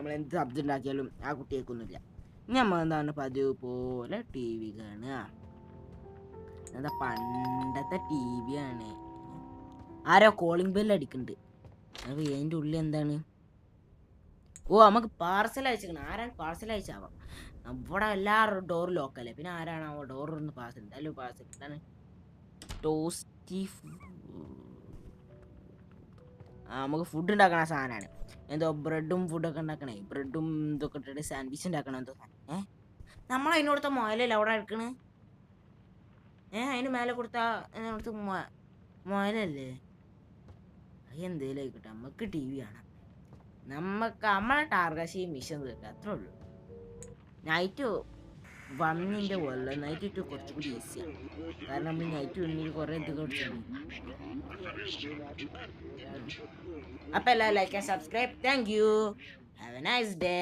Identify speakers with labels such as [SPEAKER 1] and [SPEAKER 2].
[SPEAKER 1] നമ്മൾ എന്ത് ശബ്ദം ഉണ്ടാക്കിയാലും ആ കുട്ടി കേൾക്കുന്നില്ല. ഇനി നമ്മൾ എന്താണ് പതിവ് പോലെ ടി വി കാണുക. എന്താ പണ്ടത്തെ ടി വി ആണ്. ആരോ കോളിംഗ് ബെല്ല് അടിക്കുന്നുണ്ട്. അപ്പോൾ അതിൻ്റെ ഉള്ളിൽ എന്താണ്? ഓ നമുക്ക് പാർസൽ അയച്ചിരിക്കണം. ആരാണ് പാർസൽ അയച്ചാവാം? ഇവിടെ എല്ലാവരും ഡോർ ലോക്കല്ലേ, പിന്നെ ആരാണ് ആ ഡോർ ഒന്ന് പാർസൽ? എന്തായാലും പാർസൽ എന്താണ്? ടോസ്റ്റി നമുക്ക് ഫുഡ് ഉണ്ടാക്കണ സാധനമാണ്. എന്തോ ബ്രെഡും ഫുഡൊക്കെ ഉണ്ടാക്കണേ. ബ്രെഡും ഇതൊക്കെ ഇട്ടിട്ട് സാൻഡ്വിച്ച് ഉണ്ടാക്കണം. എന്തോ നമ്മൾ അതിനോടത്തെ മുയലല്ലേ അവിടെ എടുക്കണ്? അതിന് മേലെ കൊടുത്താ അതിനടുത്ത് മുയലല്ലേ? എന്തേലും ആയിക്കോട്ടെ, നമുക്ക് ടി വി കാണാം. നമ്മളെ ടാർഗറ്റ് മിഷൻ തീർക്കുക, അത്രേ ഉള്ളൂ. നൈറ്റ് 1 പോലെ നൈറ്റ് 2 കുറച്ചുകൂടി ഈസിയാണ്. കാരണം നമ്മൾ നൈറ്റ് 1 കുറേ ഇത് കൊടുത്തിട്ടുണ്ട്. അപ്പം എല്ലാവരും like and subscribe. Thank you. Have A nice day.